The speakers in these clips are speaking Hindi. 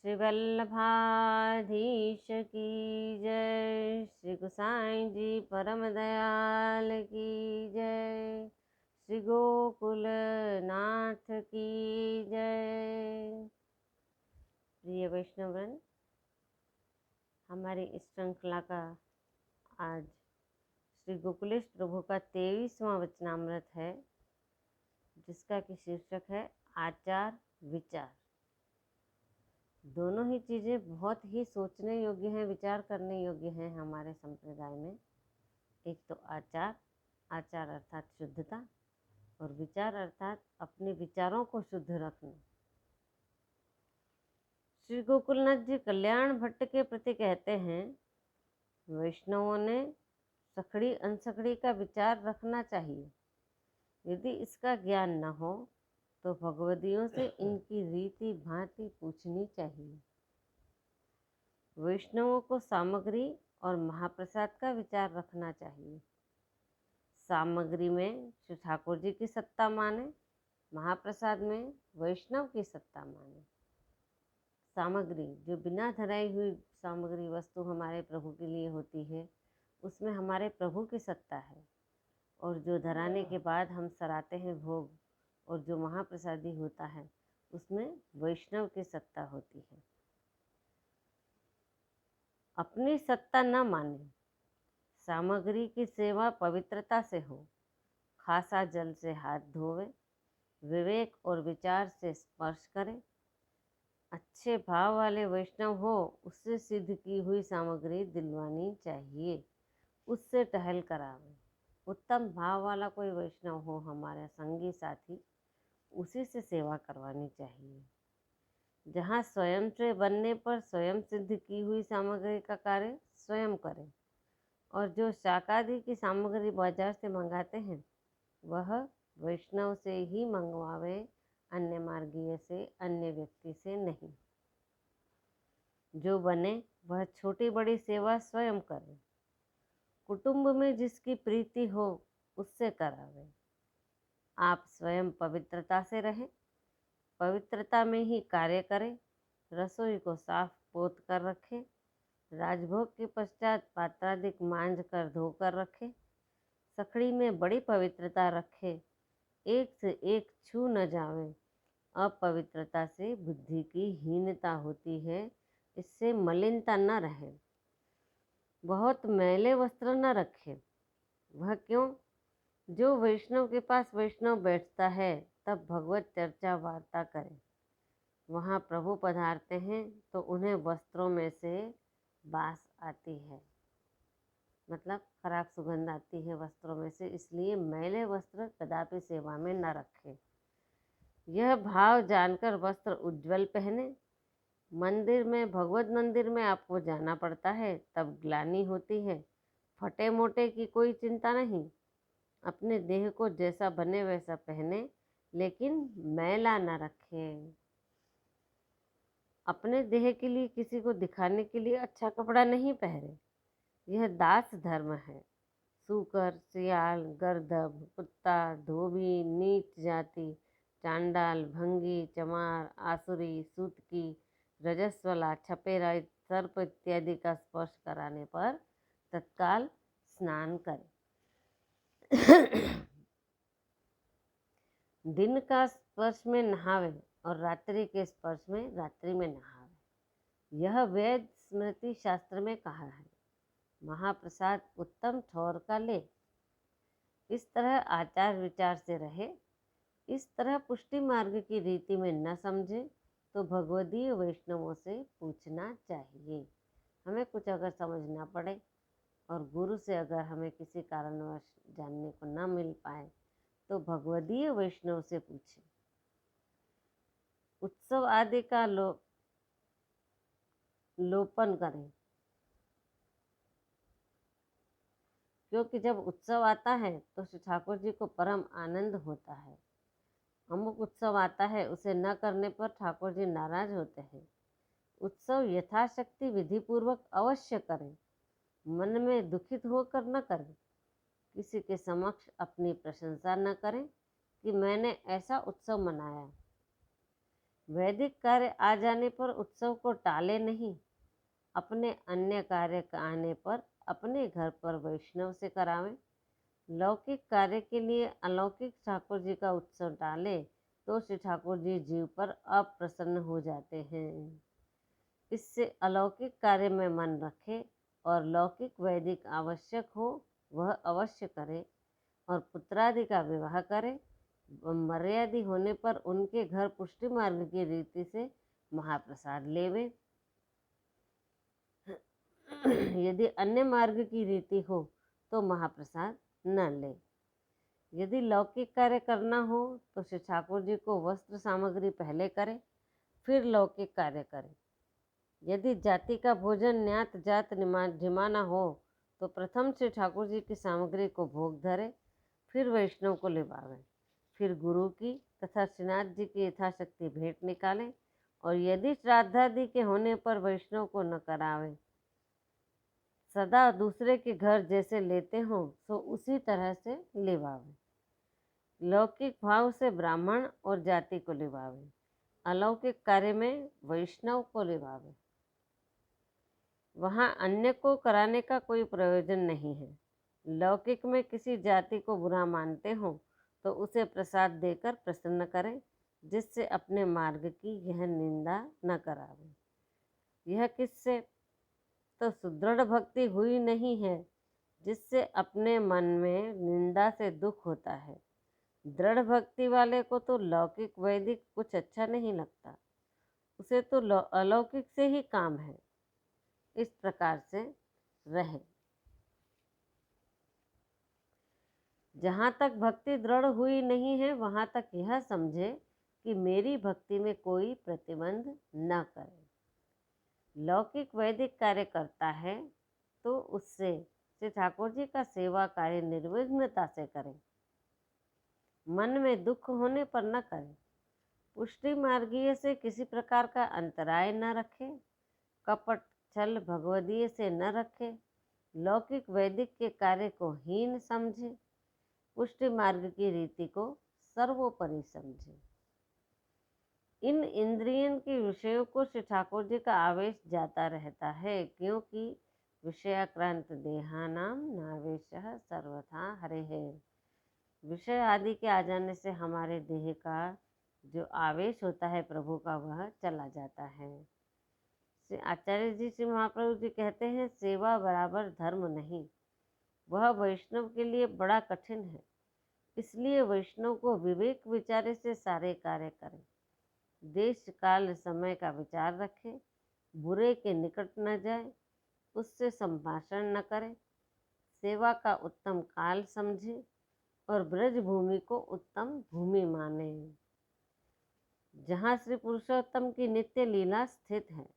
श्री वल्लभाधीश की जय। श्री गोसाई जी परम दयाल की जय। श्री गोकुल नाथ की जय। प्रिय वैष्णवगण, हमारी इस श्रृंखला का आज श्री गोकुलेश प्रभु का 23वां वचनामृत है, जिसका कि शीर्षक है आचार विचार। दोनों ही चीज़ें बहुत ही सोचने योग्य हैं, विचार करने योग्य हैं हमारे संप्रदाय में। एक तो आचार, आचार अर्थात शुद्धता, और विचार अर्थात अपने विचारों को शुद्ध रखना। श्री गोकुलनाथ जी कल्याण भट्ट के प्रति कहते हैं, वैष्णवों ने सखड़ी अनसखड़ी का विचार रखना चाहिए। यदि इसका ज्ञान न हो तो भगवदियों से इनकी रीति भांति पूछनी चाहिए। वैष्णवों को सामग्री और महाप्रसाद का विचार रखना चाहिए। सामग्री में श्री ठाकुर जी की सत्ता माने, महाप्रसाद में वैष्णव की सत्ता माने। सामग्री जो बिना धराई हुई सामग्री वस्तु हमारे प्रभु के लिए होती है, उसमें हमारे प्रभु की सत्ता है। और जो धराने के बाद हम सराते हैं भोग, और जो महाप्रसादी होता है, उसमें वैष्णव की सत्ता होती है। अपनी सत्ता न माने, सामग्री की सेवा पवित्रता से हो, खासा जल से हाथ धोवे, विवेक और विचार से स्पर्श करे। अच्छे भाव वाले वैष्णव हो, उससे सिद्ध की हुई सामग्री दिलवानी चाहिए, उससे टहल करावे। उत्तम भाव वाला कोई वैष्णव हो हमारा संगी साथी, उसी से सेवा करवानी चाहिए। जहाँ स्वयं से बनने पर स्वयं सिद्ध की हुई सामग्री का कार्य स्वयं करें, और जो शाकादि की सामग्री बाजार से मंगाते हैं, वह वैष्णव से ही मंगवावे, अन्य मार्गीय से, अन्य व्यक्ति से नहीं। जो बने वह छोटी बड़ी सेवा स्वयं करे। कुटुंब में जिसकी प्रीति हो उससे करावे। आप स्वयं पवित्रता से रहें, पवित्रता में ही कार्य करें। रसोई को साफ पोत कर रखें, राजभोग के पश्चात पात्रादिक मांझ कर धोकर रखें। सखड़ी में बड़ी पवित्रता रखें, एक से एक छू न जावे। अपवित्रता से बुद्धि की हीनता होती है, इससे मलिनता न रहे। बहुत मैले वस्त्र न रखे। वह क्यों? जो वैष्णव के पास वैष्णव बैठता है, तब भगवत चर्चा वार्ता करे। वहाँ प्रभु पधारते हैं तो उन्हें वस्त्रों में से बास आती है, मतलब खराब सुगंध आती है वस्त्रों में से, इसलिए मैले वस्त्र कदापि सेवा में न रखें। यह भाव जानकर वस्त्र उज्जवल पहने। मंदिर में, भगवत मंदिर में आपको जाना पड़ता है, तब ग्लानि होती है। फटे मोटे की कोई चिंता नहीं। अपने देह को जैसा बने वैसा पहने, लेकिन मैला न रखे। अपने देह के लिए, किसी को दिखाने के लिए अच्छा कपड़ा नहीं पहने। यह दास धर्म है। सूकर, सियाल, गर्दभ, कुत्ता, धोबी, नीच जाति, चांडाल, भंगी, चमार, आसुरी, सूतकी, रजस्वला, छपेरा, सर्प इत्यादि का स्पर्श कराने पर तत्काल स्नान करें। दिन का स्पर्श में नहावे और रात्रि के स्पर्श में रात्रि में नहावे। यह वेद स्मृति शास्त्र में कहा है। महाप्रसाद उत्तम ठौर का ले। इस तरह आचार विचार से रहे। इस तरह पुष्टि मार्ग की रीति में न समझे तो भगवदीय वैष्णवों से पूछना चाहिए। हमें कुछ अगर समझना पड़े और गुरु से अगर हमें किसी कारणवश जानने को न मिल पाए, तो भगवदीय वैष्णव से पूछें। उत्सव आदि का लोपन करें, क्योंकि जब उत्सव आता है तो श्री ठाकुर जी को परम आनंद होता है। अमुक उत्सव आता है, उसे न करने पर ठाकुर जी नाराज होते हैं। उत्सव यथाशक्ति विधिपूर्वक अवश्य करें। मन में दुखित होकर न करें। किसी के समक्ष अपनी प्रशंसा न करें कि मैंने ऐसा उत्सव मनाया। वैदिक कार्य आ जाने पर उत्सव को टाले नहीं, अपने अन्य कार्य का आने पर अपने घर पर वैष्णव से करावें। लौकिक कार्य के लिए अलौकिक ठाकुर जी का उत्सव टाले तो श्री ठाकुर जी जीव पर अप्रसन्न हो जाते हैं। इससे अलौकिक कार्य में मन रखे और लौकिक वैदिक आवश्यक हो वह अवश्य करे और पुत्रादि का विवाह करे। मर्यादि होने पर उनके घर पुष्टि मार्ग की रीति से महाप्रसाद लेवे। यदि अन्य मार्ग की रीति हो तो महाप्रसाद न ले। यदि लौकिक कार्य करना हो तो श्री ठाकुर जी को वस्त्र सामग्री पहले करे, फिर लौकिक कार्य करे। यदि जाति का भोजन न्यात जात जिमाना हो तो प्रथम श्री ठाकुर जी की सामग्री को भोग धरे, फिर वैष्णव को लिवावे, फिर गुरु की तथा श्रीनाथ जी की यथाशक्ति भेंट निकाले और यदि श्राद्धादि के होने पर वैष्णव को न करावे। सदा दूसरे के घर जैसे लेते हो सो उसी तरह से लिवावे। लौकिक भाव से ब्राह्मण और जाति को लिवावे, अलौकिक कार्य में वैष्णव को लिवावे। वहाँ अन्य को कराने का कोई प्रयोजन नहीं है। लौकिक में किसी जाति को बुरा मानते हो तो उसे प्रसाद देकर प्रसन्न करें, जिससे अपने मार्ग की यह निंदा न करावे। यह किससे? तो सुदृढ़ भक्ति हुई नहीं है, जिससे अपने मन में निंदा से दुख होता है। दृढ़ भक्ति वाले को तो लौकिक वैदिक कुछ अच्छा नहीं लगता, उसे तो अलौकिक से ही काम है। इस प्रकार से रहे। जहाँ तक भक्ति दृढ़ हुई नहीं है वहाँ तक यह समझे कि मेरी भक्ति में कोई प्रतिबंध न करे। लौकिक वैदिक कार्य करता है तो उससे श्री ठाकुर जी का सेवा कार्य निर्विघ्नता से करें, मन में दुख होने पर न करें। पुष्टि मार्गीय से किसी प्रकार का अंतराय न रखे, कपट छल भगवदीय से न रखे, लौकिक वैदिक के कार्य को हीन समझे, पुष्टि मार्ग की रीति को सर्वोपरि समझे। इन इंद्रियन के विषयों को श्री ठाकुर जी का आवेश जाता रहता है, क्योंकि विषयाक्रांत देहानाम नावेशः सर्वथा हरेः। विषय आदि के आ जाने से हमारे देह का जो आवेश होता है प्रभु का वह चला जाता है। श्री आचार्य जी श्री महाप्रभु जी कहते हैं, सेवा बराबर धर्म नहीं, वह वैष्णव के लिए बड़ा कठिन है। इसलिए वैष्णव को विवेक विचारे से सारे कार्य करें, देश काल समय का विचार रखे, बुरे के निकट न जाए, उससे संभाषण न करे, सेवा का उत्तम काल समझे और ब्रज भूमि को उत्तम भूमि माने, जहाँ श्री पुरुषोत्तम की नित्य लीला स्थित है।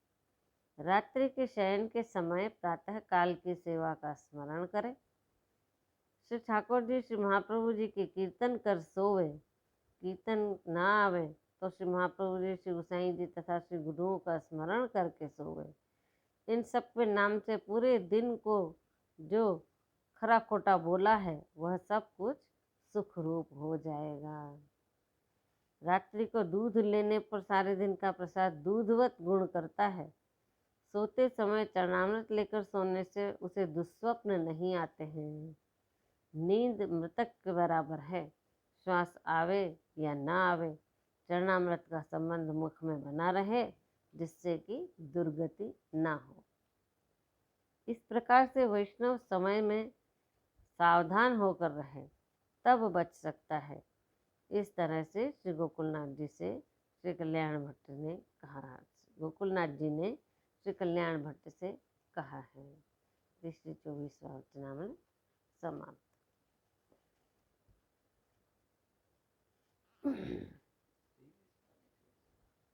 रात्रि के शयन के समय प्रातः काल की सेवा का स्मरण करें। श्री ठाकुर जी श्री महाप्रभु जी के कीर्तन कर सोवे, कीर्तन ना आवे तो श्री महाप्रभु जी श्री गोसाई जी तथा श्री गुरुओं का स्मरण करके सोवे। इन सब के नाम से पूरे दिन को जो खरा खोटा बोला है वह सब कुछ सुख रूप हो जाएगा। रात्रि को दूध लेने पर सारे दिन का प्रसाद दूधवत गुण करता है। सोते समय चरणामृत लेकर सोने से उसे दुस्वप्न नहीं आते हैं। नींद मृतक के बराबर है, श्वास आवे या ना आवे, चरणामृत का संबंध मुख में बना रहे, जिससे कि दुर्गति ना हो। इस प्रकार से वैष्णव समय में सावधान होकर रहे तब बच सकता है। इस तरह से श्री गोकुलनाथ जी से श्री कल्याण भट्ट ने कहा, गोकुलनाथ जी ने श्री कल्याण भट्ट से कहा है। श्री 24वां वचनामृत समाप्त।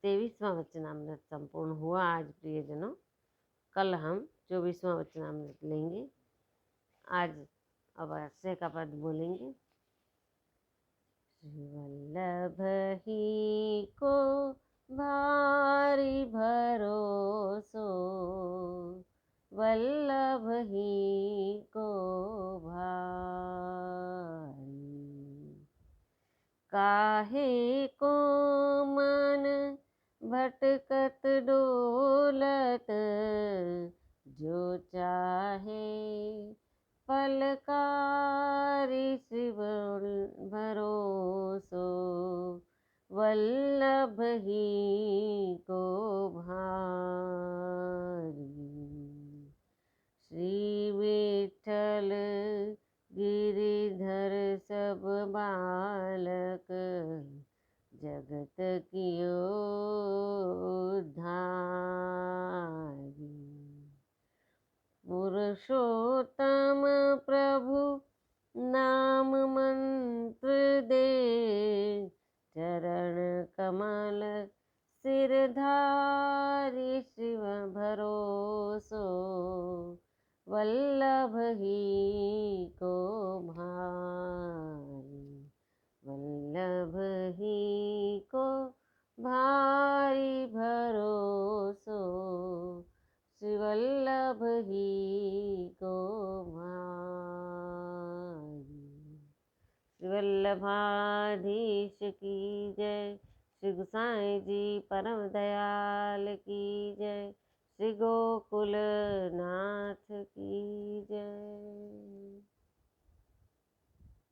23वां वचनामृत संपूर्ण हुआ आज प्रियजनों। कल हम 24वां वचनामृत लेंगे। आज अवश्य का पद बोलेंगे। वल्लभ ही को भारी भरोसो, वल्लभ ही को भारी, काहे को मन डोलत जो चाहे, पलकारी शिव भरोसो, वल्लभ ही को भारी। श्री विठ्ठल गिरिधर सब बालक, जगत कियो उद्धारी। पुरुषोत्तम प्रभु नाम मंत्र दे, चरण कमल सिरधारी। शिव भरोसो, वल्लभ ही को भारी। वल्लभ ही को भारी भरोसो, श्री वल्लभ ही को भारी। श्री वल्लभाधीश की जय। श्री गोसाई जी परम दयाल की जय। श्री गोकुल नाथ की जय।